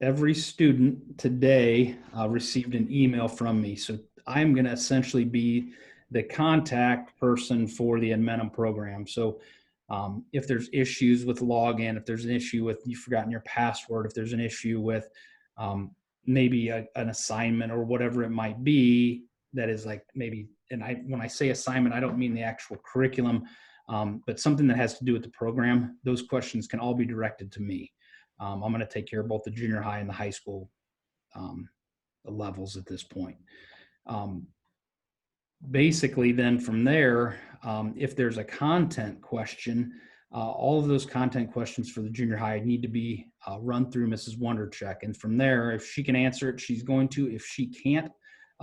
Every student today received an email from me. So I'm going to essentially be the contact person for the Edmentum program. So if there's issues with login, if there's an issue with you've forgotten your password, if there's an issue with maybe an assignment or whatever it might be, that is like maybe, and when I say assignment, I don't mean the actual curriculum, but something that has to do with the program, those questions can all be directed to me. I'm going to take care of both the junior high and the high school levels at this point. Basically, then from there, if there's a content question, all of those content questions for the junior high need to be run through Mrs. Wondercheck. And from there, if she can answer it, she's going to. If she can't,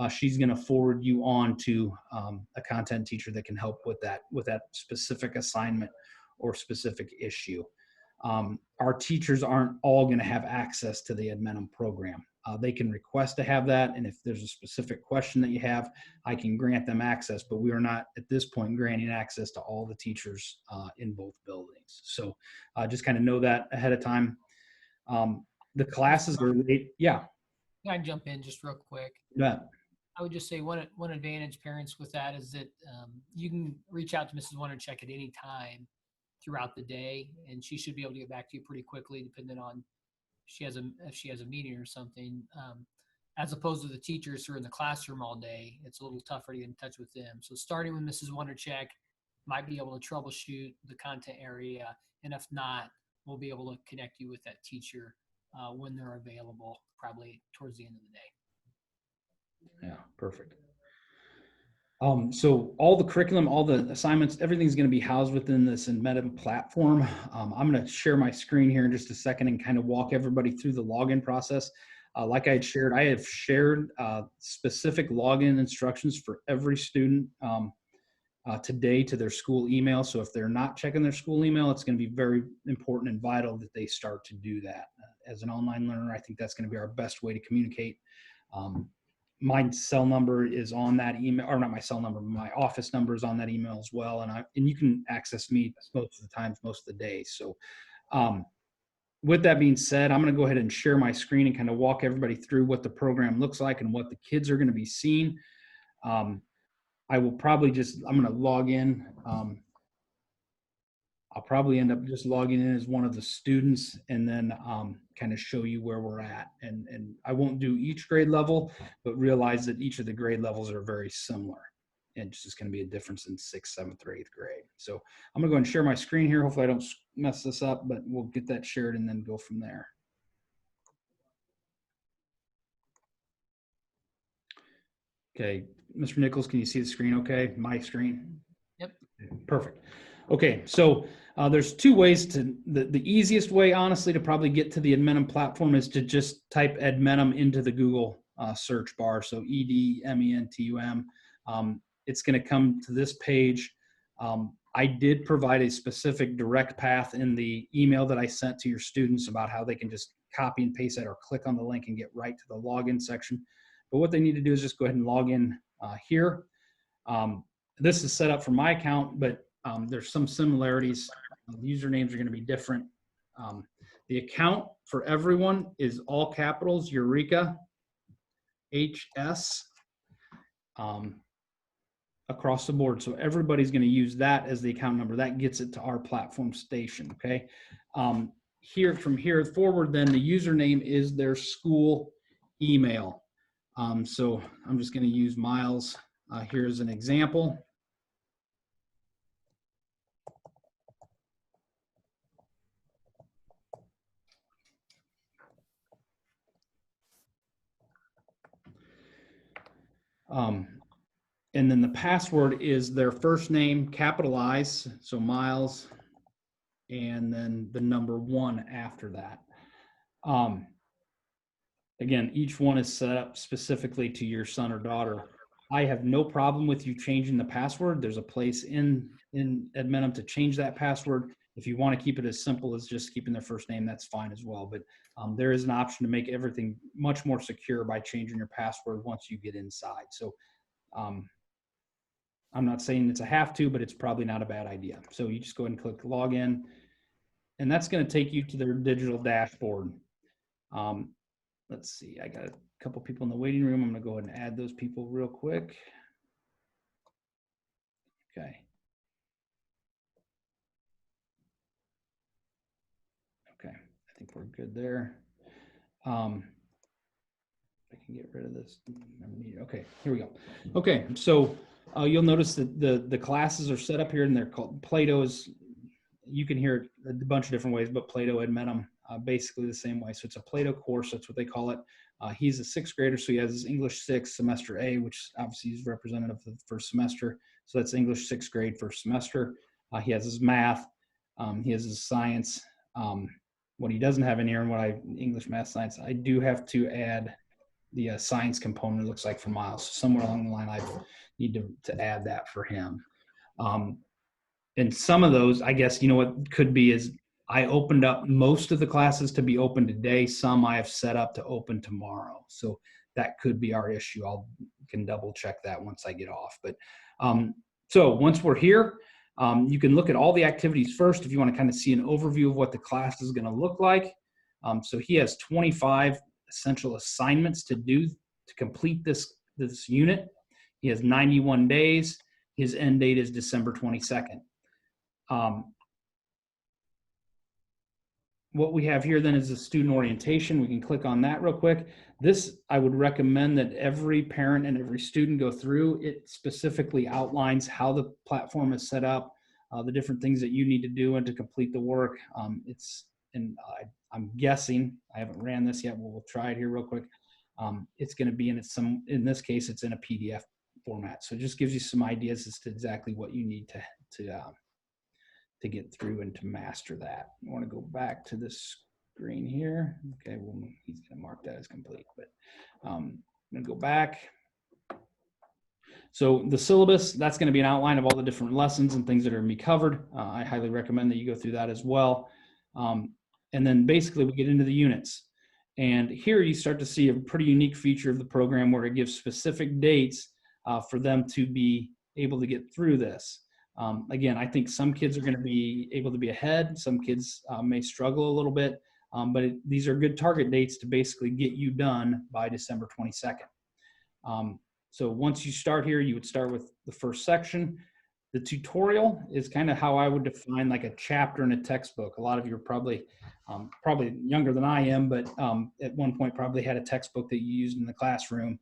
she's going to forward you on to a content teacher that can help with that specific assignment or specific issue. Our teachers aren't all going to have access to the Edmentum program. They can request to have that, and if there's a specific question that you have, I can grant them access, but we are not at this point granting access to all the teachers in both buildings. So just kind of know that ahead of time. The classes are late. Yeah. Can I jump in just real quick? Yeah. I would just say one advantage parents with that is that you can reach out to Mrs. Wondercheck at any time throughout the day, and she should be able to get back to you pretty quickly, depending on if she has a meeting or something. As opposed to the teachers who are in the classroom all day, it's a little tougher to get in touch with them. So starting with Mrs. Wondercheck might be able to troubleshoot the content area, and if not, we'll be able to connect you with that teacher when they're available, probably towards the end of the day. Yeah, perfect. So all the curriculum, all the assignments, everything's going to be housed within this Edmentum platform. I'm going to share my screen here in just a second and kind of walk everybody through the login process. Like I have shared specific login instructions for every student today to their school email. So if they're not checking their school email, it's going to be very important and vital that they start to do that. As an online learner, I think that's going to be our best way to communicate. My cell number is on that email, or not my cell number, my office number is on that email as well. And you can access me most of the times, most of the day. So with that being said, I'm going to go ahead and share my screen and kind of walk everybody through what the program looks like and what the kids are going to be seeing. I will probably I'm going to log in. I'll probably end up just logging in as one of the students and then kind of show you where we're at. And I won't do each grade level, but realize that each of the grade levels are very similar. And it's just going to be a difference in 6th, 7th, or 8th grade. So I'm going to go ahead and share my screen here. Hopefully I don't mess this up, but we'll get that shared and then go from there. Okay, Mr. Nichols, can you see the screen okay? My screen? Yep. Perfect. Okay, so there's two ways to, the easiest way, honestly, to probably get to the Edmentum platform is to just type Edmentum into the Google search bar. So EDMENTUM. It's going to come to this page. I did provide a specific direct path in the email that I sent to your students about how they can just copy and paste that or click on the link and get right to the login section. But what they need to do is just go ahead and log in here. This is set up for my account, but there's some similarities. The usernames are going to be different. The account for everyone is all capitals, Eureka, HS, across the board. So everybody's going to use that as the account number. That gets it to our platform station, okay? From here forward, then the username is their school email. So I'm just going to use Miles here as an example. And then the password is their first name, capitalized, so Miles, and then the number 1 after that. Again, each one is set up specifically to your son or daughter. I have no problem with you changing the password. There's a place in Edmentum to change that password. If you want to keep it as simple as just keeping their first name, that's fine as well. But there is an option to make everything much more secure by changing your password once you get inside. So I'm not saying it's a have to, but it's probably not a bad idea. So you just go ahead and click login, and that's going to take you to their digital dashboard. Let's see, I got a couple people in the waiting room. I'm going to go ahead and add those people real quick. Okay. Okay, I think we're good there. I can get rid of this. Okay, here we go. Okay, so you'll notice that the classes are set up here, and they're called Plato's. You can hear it a bunch of different ways, but Plato Edmentum, basically the same way. So it's a Plato course, that's what they call it. He's a sixth grader, so he has his English 6 semester A, which obviously is representative of the first semester. So that's English 6th grade first semester. He has his math, he has his science. What he doesn't have in here, and English, math, science, I do have to add the science component, it looks like, for Miles. So somewhere along the line, I need to add that for him. And some of those, I guess, what could be is I opened up most of the classes to be open today. Some I have set up to open tomorrow. So that could be our issue. Can double check that once I get off. But so once we're here, you can look at all the activities first if you want to kind of see an overview of what the class is going to look like. So he has 25 essential assignments to do to complete this unit. He has 91 days. His end date is December 22nd. What we have here then is the student orientation. We can click on that real quick. This, I would recommend that every parent and every student go through. It specifically outlines how the platform is set up, the different things that you need to do and to complete the work. I'm guessing, I haven't ran this yet, but we'll try it here real quick. It's going to be in this case, it's in a PDF format. So it just gives you some ideas as to exactly what you need to get through and to master that. I want to go back to this screen here. Okay, well, he's going to mark that as complete, but I'm going to go back. So the syllabus, that's going to be an outline of all the different lessons and things that are going to be covered. I highly recommend that you go through that as well. And then basically we get into the units. And here you start to see a pretty unique feature of the program where it gives specific dates for them to be able to get through this. Again, I think some kids are going to be able to be ahead. Some kids may struggle a little bit, but these are good target dates to basically get you done by December 22nd. So once you start here, you would start with the first section. The tutorial is kind of how I would define like a chapter in a textbook. A lot of you are probably younger than I am, but at one point probably had a textbook that you used in the classroom.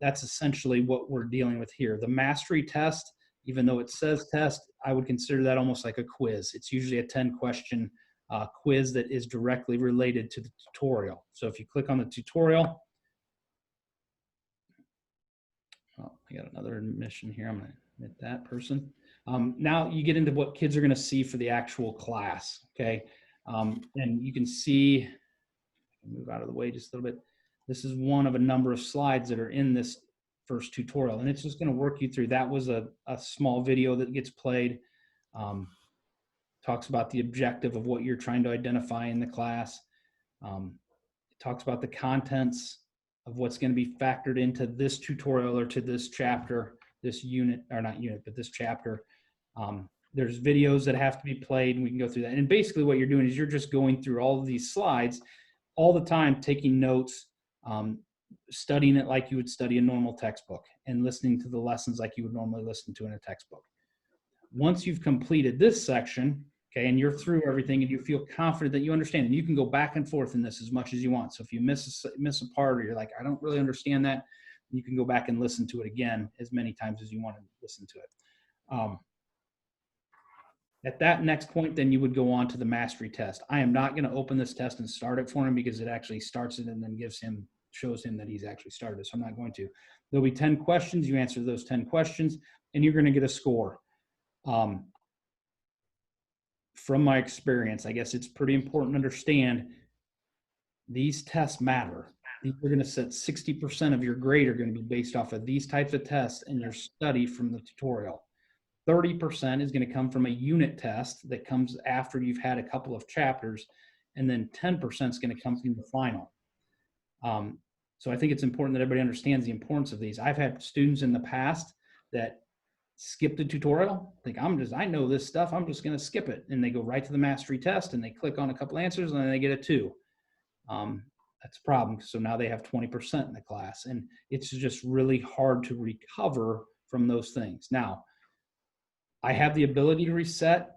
That's essentially what we're dealing with here. The mastery test, even though it says test, I would consider that almost like a quiz. It's usually a 10-question quiz that is directly related to the tutorial. So if you click on the tutorial, I got another admission here. I'm going to admit that person. Now you get into what kids are going to see for the actual class, okay? And you can see, move out of the way just a little bit. This is one of a number of slides that are in this first tutorial, and it's just going to work you through. That was a small video that gets played. Talks about the objective of what you're trying to identify in the class. It talks about the contents of what's going to be factored into this tutorial or to this chapter, this unit, or not unit, but this chapter. There's videos that have to be played, and we can go through that. And basically what you're doing is you're just going through all of these slides all the time, taking notes, studying it like you would study a normal textbook, and listening to the lessons like you would normally listen to in a textbook. Once you've completed this section, okay, and you're through everything and you feel confident that you understand, and you can go back and forth in this as much as you want. So if you miss a part, or you're like, I don't really understand that, you can go back and listen to it again as many times as you want to listen to it. At that next point, then you would go on to the mastery test. I am not going to open this test and start it for him because it actually starts it and then shows him that he's actually started it. So I'm not going to. There'll be 10 questions. You answer those 10 questions and you're going to get a score. From my experience, I guess it's pretty important to understand these tests matter. You're going to set 60% of your grade are going to be based off of these types of tests and your study from the tutorial. 30% is going to come from a unit test that comes after you've had a couple of chapters, and then 10% is going to come from the final. So I think it's important that everybody understands the importance of these. I've had students in the past that skip the tutorial, think I know this stuff, I'm just going to skip it. And they go right to the mastery test and they click on a couple answers and then they get a 2. That's a problem. So now they have 20% in the class, and it's just really hard to recover from those things. Now, I have the ability to reset,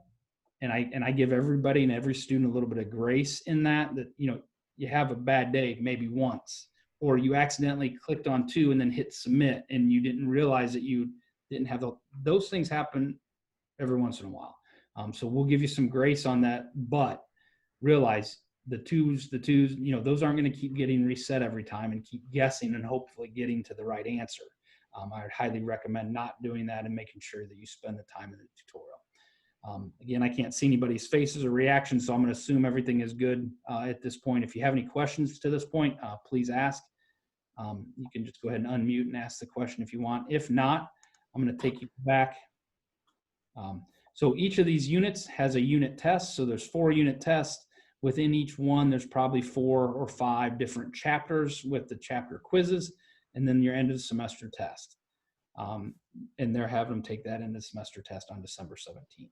and I give everybody and every student a little bit of grace in that, you have a bad day maybe once, or you accidentally clicked on 2 and then hit submit and you didn't realize that you didn't have those things happen every once in a while. So we'll give you some grace on that, but realize the twos, those aren't going to keep getting reset every time and keep guessing and hopefully getting to the right answer. I would highly recommend not doing that and making sure that you spend the time in the tutorial. Again, I can't see anybody's faces or reactions, so I'm going to assume everything is good at this point. If you have any questions to this point, please ask. You can just go ahead and unmute and ask the question if you want. If not, I'm going to take you back. So each of these units has a unit test. So there's 4 unit tests. Within each one, there's probably 4 or 5 different chapters with the chapter quizzes, and then your end of the semester test. And they're having them take that end of the semester test on December 17th.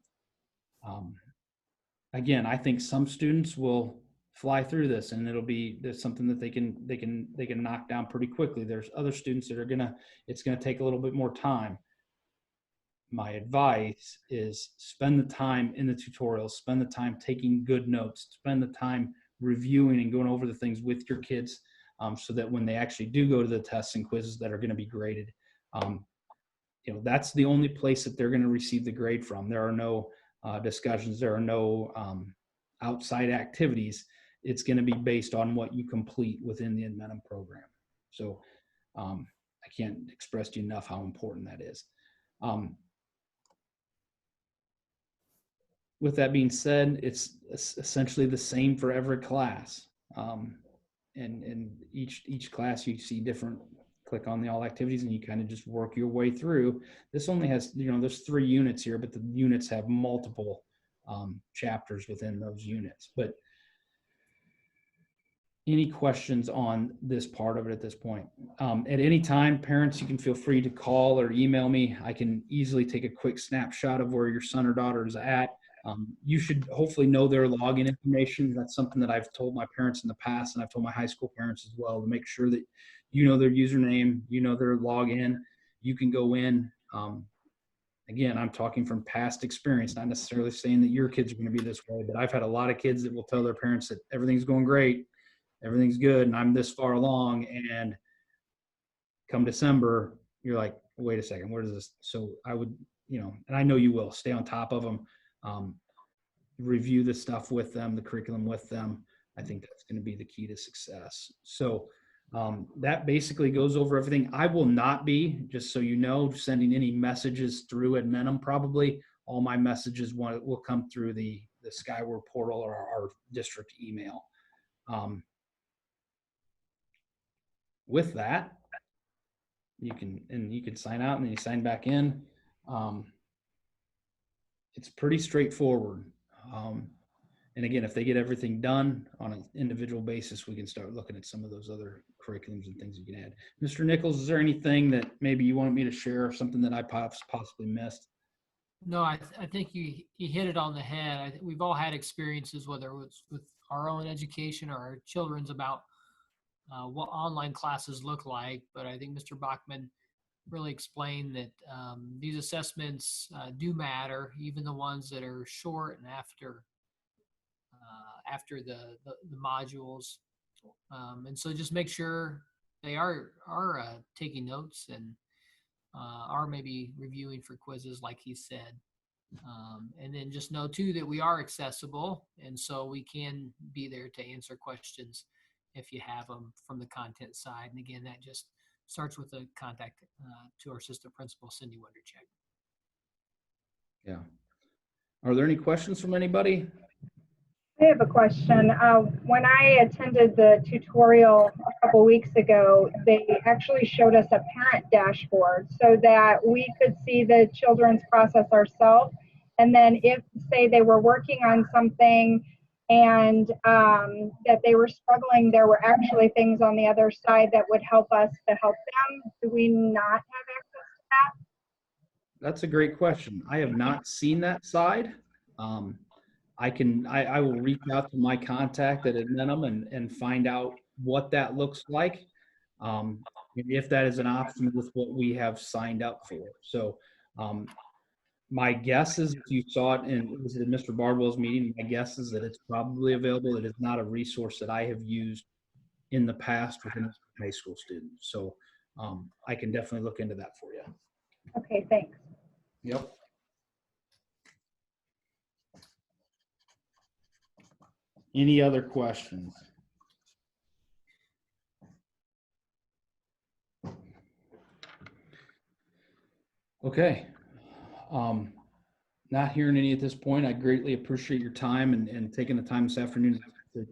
Again, I think some students will fly through this, and there's something that they can knock down pretty quickly. There's other students that it's gonna take a little bit more time. My advice is spend the time in the tutorials, spend the time taking good notes, spend the time reviewing and going over the things with your kids, so that when they actually do go to the tests and quizzes that are going to be graded, that's the only place that they're going to receive the grade from. There are no discussions, there are no outside activities. It's going to be based on what you complete within the Edmentum program. So I can't express to you enough how important that is. With that being said, it's essentially the same for every class. And each class you see different, click on the all activities and you kind of just work your way through. This only has, there's 3 units here, but the units have multiple chapters within those units. But any questions on this part of it at this point? At any time, parents, you can feel free to call or email me. I can easily take a quick snapshot of where your son or daughter is at. You should hopefully know their login information. That's something that I've told my parents in the past, and I've told my high school parents as well, to make sure that you know their username, you know their login. You can go in. Again, I'm talking from past experience, not necessarily saying that your kids are going to be this way, but I've had a lot of kids that will tell their parents that everything's going great, everything's good, and I'm this far along, and come December, you're like, wait a second, where does this? So I would, and I know you will, stay on top of them. Review the stuff with them, the curriculum with them. I think that's going to be the key to success. So that basically goes over everything. I will not be, just so you know, sending any messages through Edmentum. Probably all my messages will come through the Skyward portal or our district email. With that, you can sign out and then you sign back in. It's pretty straightforward. And again, if they get everything done on an individual basis, we can start looking at some of those other curriculums and things you can add. Mr. Nichols, is there anything that maybe you wanted me to share, or something that I possibly missed? No, I think you hit it on the head. We've all had experiences, whether it was with our own education or our children's, about what online classes look like. But I think Mr. Bachman really explained that these assessments do matter, even the ones that are short and after the modules. And so just make sure they are taking notes and are maybe reviewing for quizzes, like he said. And then just know too that we are accessible, and so we can be there to answer questions if you have them from the content side. And again, that just starts with a contact to our assistant principal, Cindy Wondercheck. Yeah. Are there any questions from anybody? I have a question. When I attended the tutorial a couple weeks ago, they actually showed us a parent dashboard so that we could see the children's process ourselves. And then if, say, they were working on something and that they were struggling, there were actually things on the other side that would help us to help them. Do we not have access to that? That's a great question. I have not seen that side. I will reach out to my contact at Edmentum and find out what that looks like. If that is an option with what we have signed up for. So, my guess is if you saw it was it in Mr. Bardwell's meeting, my guess is that it's probably available. It is not a resource that I have used in the past with any high school student. So, I can definitely look into that for you. Okay, thanks. Yep. Any other questions? Okay. Not hearing any at this point. I greatly appreciate your time and taking the time this afternoon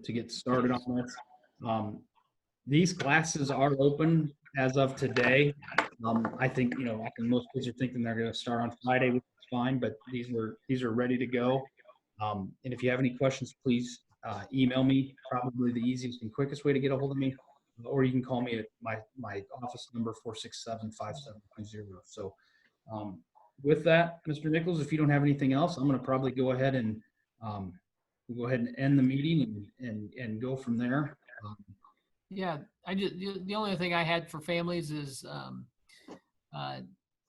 to get started on this. These classes are open as of today. I think, I think most kids are thinking they're going to start on Friday, which is fine, but these are ready to go. And if you have any questions, please email me. Probably the easiest and quickest way to get a hold of me, or you can call me at my office number 467-5720. So with that, Mr. Nichols, if you don't have anything else, I'm going to probably go ahead and end the meeting and go from there. Yeah, the only thing I had for families is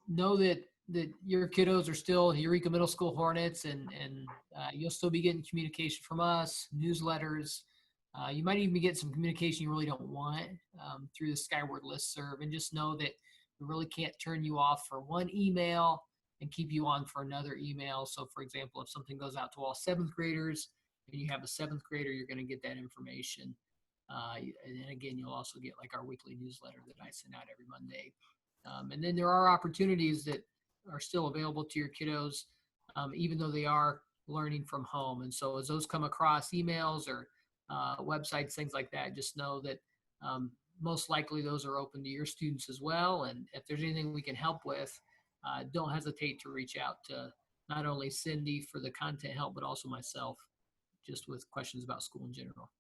know that your kiddos are still Eureka Middle School Hornets, and you'll still be getting communication from us, newsletters. You might even get some communication you really don't want through the Skyward listserv, and just know that we really can't turn you off for one email and keep you on for another email. So, for example, if something goes out to all 7th graders and you have a 7th grader, you're going to get that information. And then again, you'll also get like our weekly newsletter that I send out every Monday. And then there are opportunities that are still available to your kiddos, even though they are learning from home. And so as those come across emails or websites, things like that, just know that most likely those are open to your students as well. And if there's anything we can help with, don't hesitate to reach out to not only Cindy for the content help, but also myself, just with questions about school in general.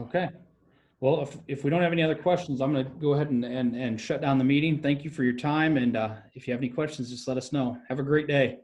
Okay. Well, if we don't have any other questions, I'm going to go ahead and shut down the meeting. Thank you for your time. And if you have any questions, just let us know. Have a great day.